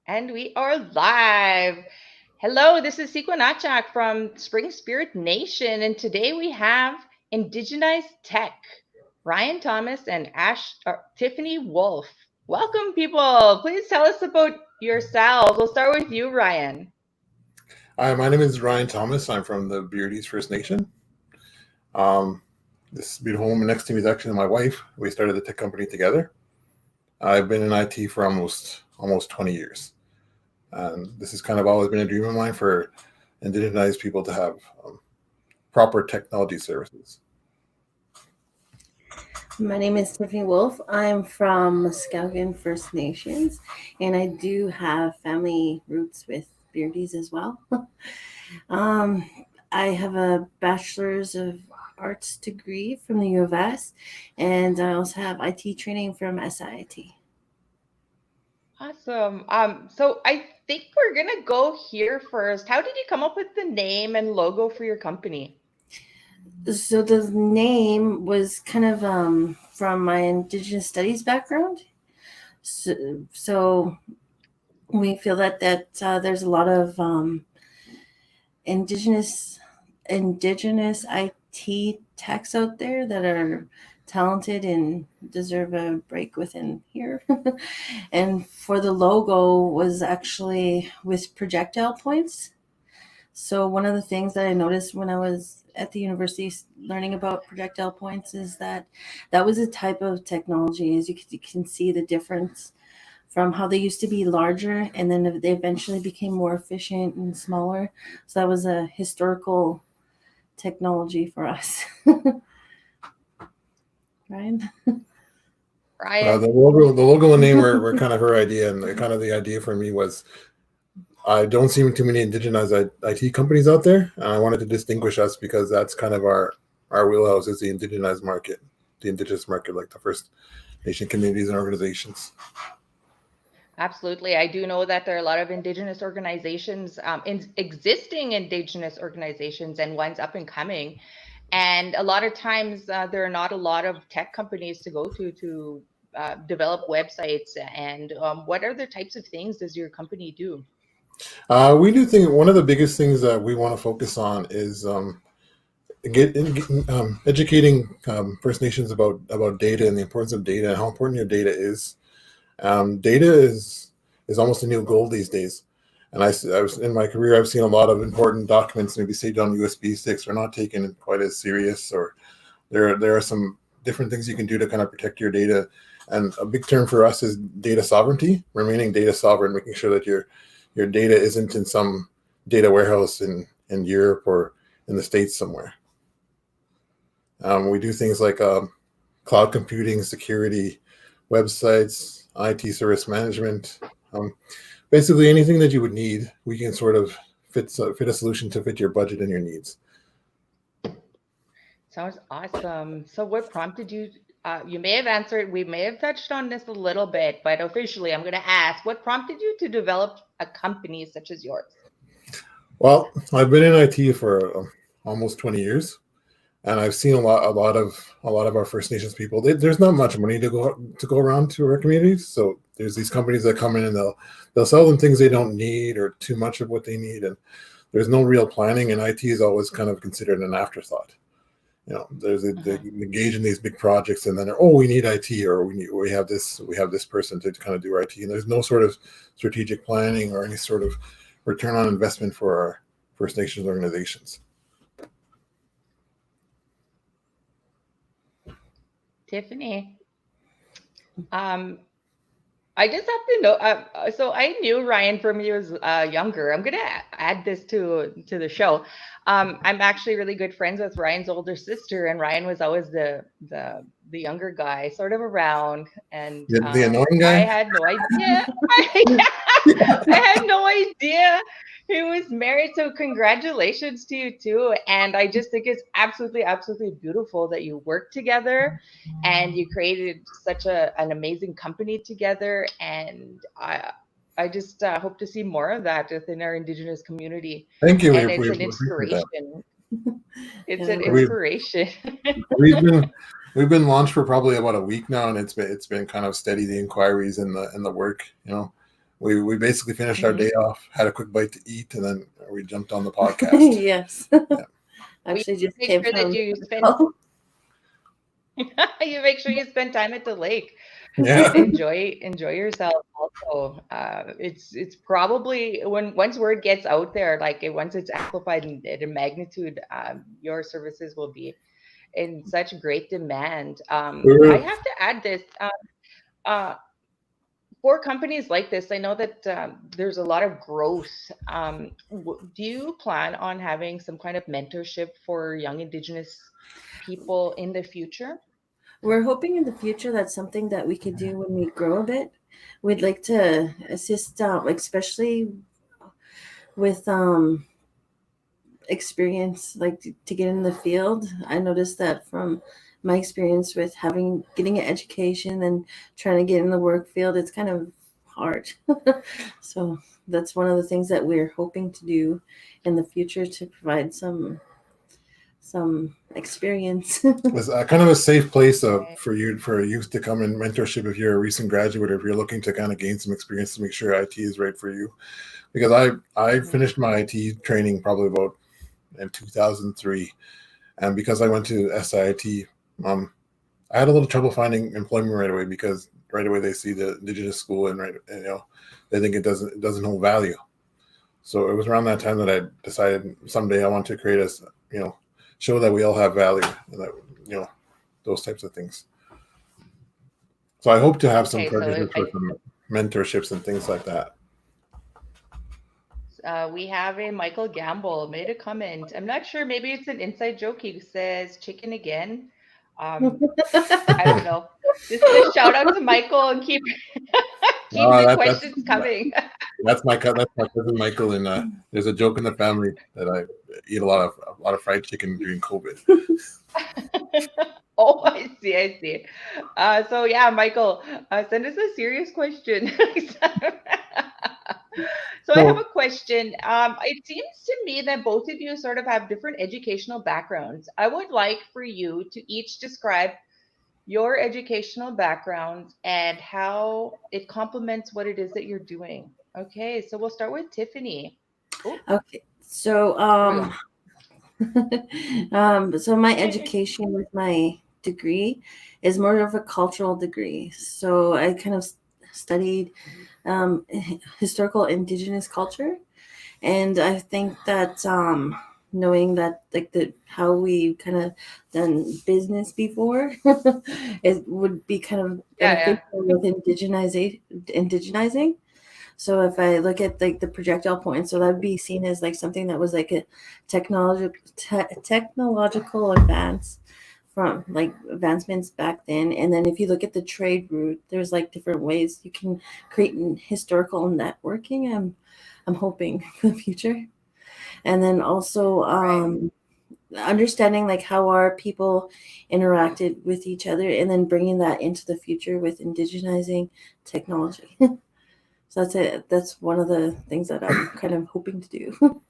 And we are live. Hello, this is Nachak from Spring Spirit Nation, and today we have Indigenize Tech, Ryan Thomas and Tiffany Wolfe. Welcome, people. Please tell us about yourselves. We'll start with you, Ryan. Hi, my name is Ryan Thomas. I'm from the Beardy's First Nation. Um, this beautiful woman next to me is actually my wife. We started the tech company together. I've been in IT for almost 20 years. And this has kind of always been a dream of mine for Indigenized people to have proper technology services. My name is Tiffany Wolfe. I'm from Muskowekwan First Nations, and I do have family roots with Beardy's as well. um, I have a bachelor's of arts degree from the U of S, and I also have IT training from SIIT. Awesome. So I think we're gonna go here first. How did you come up with the name and logo for your company? So the name was kind of from my Indigenous studies background. So we feel that there's a lot of indigenous IT techs out there that are talented and deserve a break within here. And for the logo was actually with projectile points. So one of the things that I noticed when I was at the university learning about projectile points is that was a type of technology. As you can see the difference from how they used to be larger and then they eventually became more efficient and smaller. So that was a historical technology for us. Ryan? Ryan? The logo and name were kind of her idea, and the idea for me was I don't see too many Indigenized IT companies out there, and I wanted to distinguish us because that's kind of our wheelhouse is the Indigenized market, the Indigenous market, like the First Nation communities and organizations. Absolutely. I do know that there are a lot of Indigenous organizations, existing Indigenous organizations and ones up and coming. And a lot of times there are not a lot of tech companies to go to develop websites. And what other types of things does your company do? We do think one of the biggest things that we want to focus on is educating First Nations about data and the importance of data and how important your data is. Data is almost a new gold these days. And I was in my career, I've seen a lot of important documents maybe saved on USB sticks or not taken quite as serious, or there are some different things you can do to kind of protect your data. And a big term for us is data sovereignty, remaining data sovereign, making sure that your data isn't in some data warehouse in Europe or in the States somewhere. We do things like cloud computing, security, websites, IT service management. Basically, anything that you would need, we can sort of fit a solution to fit your budget and your needs. Sounds awesome. So what prompted you? You may have answered, we may have touched on this a little bit, but officially I'm going to ask, what prompted you to develop a company such as yours? Well, I've been in IT for almost 20 years. And I've seen a lot of our First Nations people. There's not much money to go around to our communities, so there's these companies that come in and they'll sell them things they don't need or too much of what they need, and there's no real planning. And IT is always kind of considered an afterthought. You know, they engage in these big projects, and then we need IT, or we have this person to kind of do IT, and there's no sort of strategic planning or any sort of return on investment for our First Nations organizations. Tiffany, I just have to know. So I knew Ryan from when he was younger. I'm gonna add this to the show. I'm actually really good friends with Ryan's older sister, and Ryan was always the younger guy, sort of around. And the annoying guy. I had no idea. I had no idea he was married. So congratulations to you too. And I just think it's absolutely, absolutely beautiful that you work together and you created such an amazing company together. And I just hope to see more of that within our Indigenous community. Thank you. And it's an inspiration. It's an inspiration. We've been launched for probably about a week now, and it's been kind of steady, the inquiries and the work. You know, we basically finished our Mhm. day off, had a quick bite to eat, and then we jumped on the podcast. Yes. Yeah. Actually, just Make came sure that from. you spend you make sure you spend time at the lake. Yeah. Enjoy yourself also. It's probably once word gets out there, like once it's amplified in a magnitude, your services will be in such great demand. I have to add this. Uh, for companies like this, I know that there's a lot of growth. Do you plan on having some kind of mentorship for young Indigenous people in the future? We're hoping in the future that's something that we could do when we grow a bit. We'd like to assist, especially with experience, like to get in the field. I noticed that from my experience with getting an education and trying to get in the work field, it's kind of hard. So that's one of the things that we're hoping to do in the future to provide some experience. It's kind of a safe place Right. for youth to come in mentorship if you're a recent graduate or if you're looking to kind of gain some experience to make sure IT is right for you. Because I Mhm. finished my IT training probably about in 2003, and because I went to SIT, I had a little trouble finding employment right away because right away they see the Indigenous school and they think it doesn't hold value. So it was around that time that I decided someday I want to create show that we all have value and that those types of things. So I hope to have some Okay, so partnerships with some mentorships and things like that. we have a Michael Gamble made a comment. I'm not sure. Maybe it's an inside joke. He says chicken again. Um, I don't know. Just a shout out to Michael and keep keep the That's questions coming. that's my cousin Michael, and there's a joke in the family that I eat a lot of fried chicken during COVID. Oh, I see. I see. So yeah, Michael, send us a serious question. So I have a So question. It seems to me that both of you sort of have different educational backgrounds. I would like for you to each describe your educational background and how it complements what it is that you're doing. Okay, so we'll start with Tiffany. Oh, Okay, so there we go. so my education with my degree is more of a cultural degree. So I kind of studied historical Indigenous culture, and I think that knowing that like the how we kind of done business before, it would be kind of Yeah, yeah. beneficial with indigenizing. So if I look at like the projectile point, so that'd be seen as like something that was like a technological advance from like advancements back then. And then if you look at the trade route, there's like different ways you can create historical networking. I'm hoping for the future. And then also Right. understanding like how our people interacted with each other and then bringing that into the future with indigenizing technology. So that's it. That's one of the things that I'm kind of hoping to do.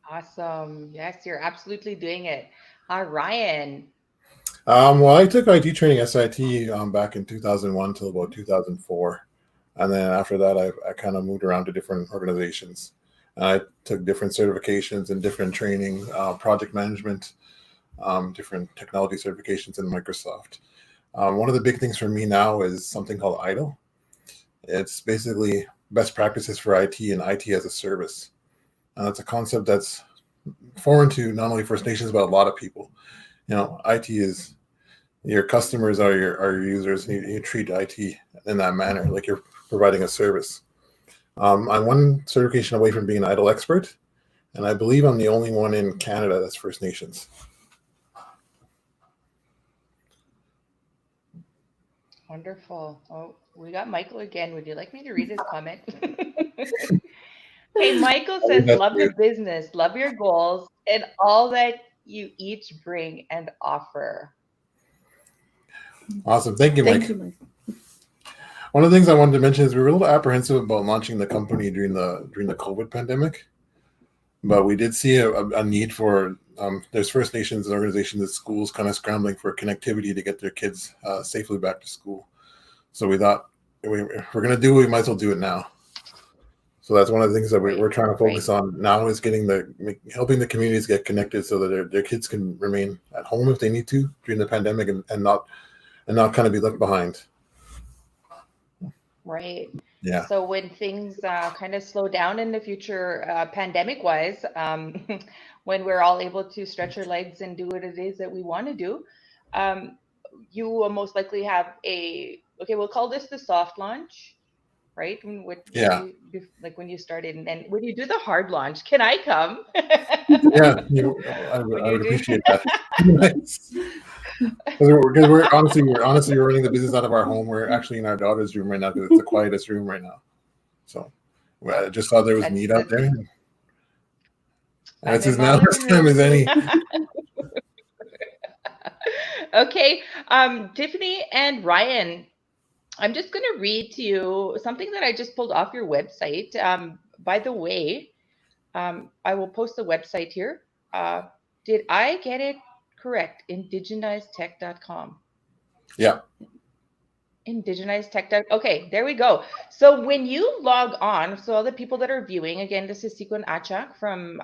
Awesome. Yes, you're absolutely doing it. Ryan. well, I took IT training SIT back in 2001 till about 2004, and then after that, I kind of moved around to different organizations. I took different certifications and different training, project management, different technology certifications in Microsoft. One of the big things for me now is something called IDLE. It's basically best practices for IT and IT as a service. It's a concept that's foreign to not only First Nations but a lot of people. IT is your customers are your users, and you treat IT in that manner, like you're providing a service. I'm one certification away from being an IDLE expert, and I believe I'm the only one in Canada that's First Nations. Wonderful. Oh, we got Michael again. Would you like me to read his comment? Hey, Michael I think says, that's love the weird. business, love your goals, and all that you each bring and offer. Awesome. Thank you, Thank Mike. you, Mike. One of the things I wanted to mention is we were a little apprehensive about launching the company during the COVID pandemic, but we did see a need for there's First Nations organizations and schools kind of scrambling for connectivity to get their kids safely back to school. So we thought if we're gonna do it, we might as well do it now. So that's one of the things that we're trying to focus on now is helping the communities get connected so that their kids can remain at home if they need to during the pandemic and not kind of be left behind. Right. Yeah. So when things kind of slow down in the future, pandemic wise, when we're all able to stretch our legs and do what it is that we want to do, um, you will most likely have okay, we'll call this the soft launch, right? Yeah. Like when you started, and then when you do the hard launch, can I come? Yeah. I When would you do, appreciate that. Because we're honestly running the business out of our home. We're actually in our daughter's room right now because it's the quietest room right now. So I just saw there was need out there. And it's as now as time as any. Okay, Tiffany and Ryan, I'm just going to read to you something that I just pulled off your website. By the way, I will post the website here. Did I get it correct? Indigenizetech.com. Yeah. Indigenize Okay, there we go. So when you log on, so all the people that are viewing, again, this is Sikun Achak from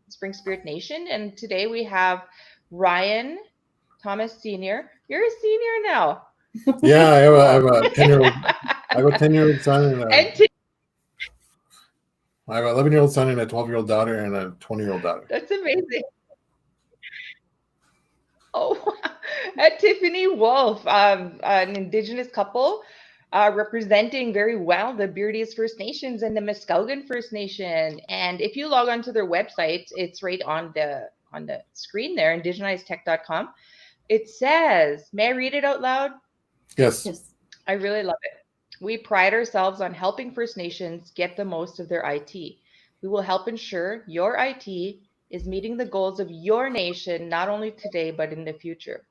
Spring Spirit Nation. And today we have Ryan Thomas Sr. You're a senior now. Yeah, I have a 10-year-old. I have a 10-year-old son and I have an 11-year-old son and a 12-year-old daughter and a 20-year-old daughter. That's amazing. Oh, Tiffany Wolfe, an Indigenous couple representing very well the Beardy's First Nations and the Muskowekwan First Nation. And if you log on to their website, it's right on the screen there, indigenizetech.com. It says, may I read it out loud? Yes. I really love it. We pride ourselves on helping First Nations get the most of their IT. We will help ensure your IT is meeting the goals of your nation, not only today, but in the future.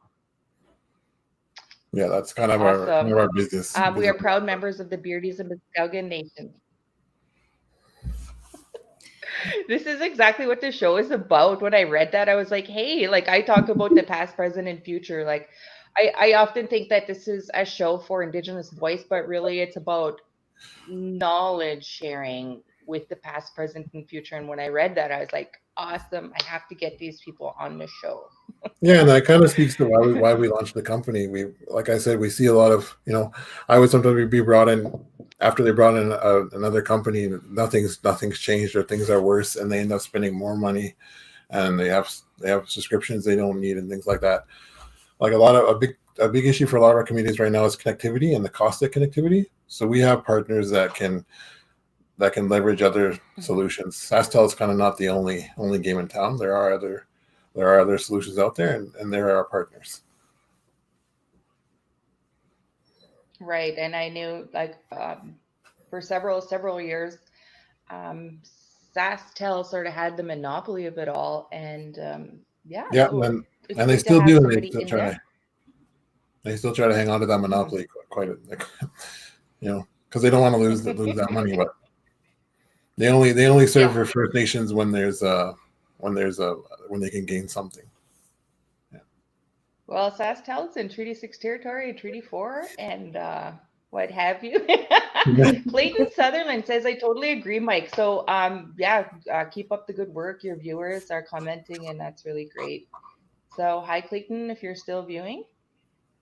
Yeah, that's kind of awesome. our business. We are proud members of the Beardy's and Muskowekwan Nation. This is exactly what the show is about. When I read that, I was like, hey, like I talk about the past, present, and future. Like I often think that this is a show for Indigenous voice, but really it's about knowledge sharing with the past, present, and future. And when I read that, I was like, awesome. I have to get these people on the show. Yeah, and that kind of speaks to why we launched the company. We, like I said, we see a lot of, I would sometimes be brought in after they brought in another company, and nothing's changed or things are worse, and they end up spending more money, and they have subscriptions they don't need and things like that. Like a big issue for a lot of our communities right now is connectivity and the cost of connectivity. So we have partners that can leverage other solutions. SaskTel is kind of not the only game in town. There are other solutions out there, and there are our partners. Right, and I knew like for several years, SaskTel sort of had the monopoly of it all, and so and they still do. They still try to hang on to that monopoly quite a, because they don't want to lose that money. But they only serve for First Nations when they can gain something. Yeah. Well, SaskTel is in Treaty 6 territory, Treaty 4, and what have you. Clayton Sutherland says, I totally agree, Mike. So keep up the good work. Your viewers are commenting, and that's really great. So hi, Clayton, if you're still viewing.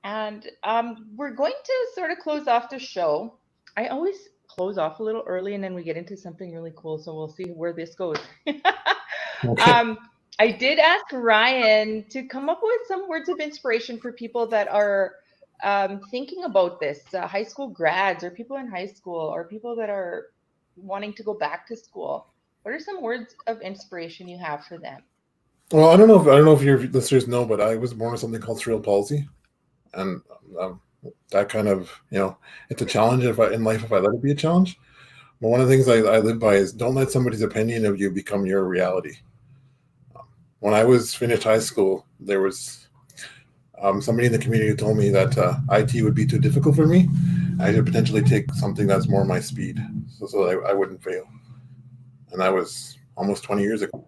And we're going to sort of close off the show. I always close off a little early and then we get into something really cool. So we'll see where this goes. Okay. I did ask Ryan to come up with some words of inspiration for people that are thinking about this, high school grads or people in high school or people that are wanting to go back to school. What are some words of inspiration you have for them? Well, I don't know if your listeners know, but I was born with something called cerebral palsy. And that kind of, it's a challenge in life if I let it be a challenge. But one of the things I live by is don't let somebody's opinion of you become your reality. When I was finished high school, there was somebody in the community who told me that IT would be too difficult for me. I should potentially take something that's more my speed, so I wouldn't fail. And that was almost 20 years ago.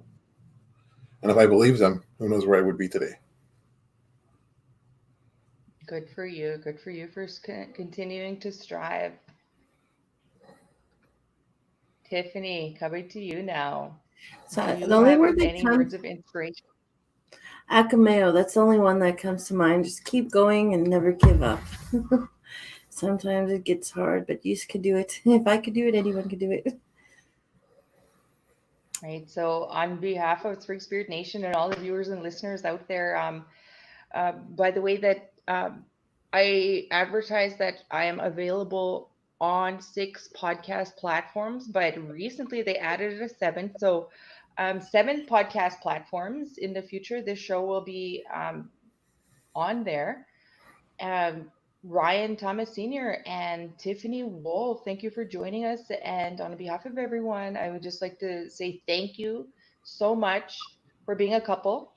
And if I believed them, who knows where I would be today. Good for you. Good for you for continuing to strive. Tiffany, coming to you now. So Do you the only have word that any comes, words of inspiration? akameo, that's the only one that comes to mind. Just keep going and never give up. Sometimes it gets hard, but you can do it. If I could do it, anyone could do it. Right. So, on behalf of Spring Spirit Nation and all the viewers and listeners out there, by the way that I advertise that I am available on 6 podcast platforms, but recently they added a 7th. So, 7 podcast platforms in the future. This show will be on there. Um, Ryan Thomas Sr. and Tiffany Wolfe, thank you for joining us. And on behalf of everyone, I would just like to say thank you so much for being a couple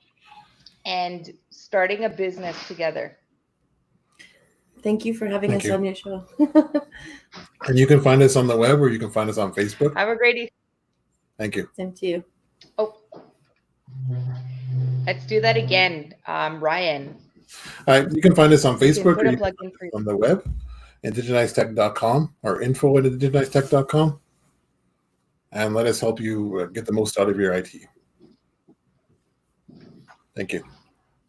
and starting a business together. Thank you for having Thank us you. on your show. And you can find us on the web or you can find us on Facebook. Have a great evening. Thank you. Same to you. Oh, let's do that again. Ryan, You can find us on you can Facebook put or a you can plug find in for us on the web, indigenizetech.com or info@indigenizetech.com, and let us help you get the most out of your IT. Thank you.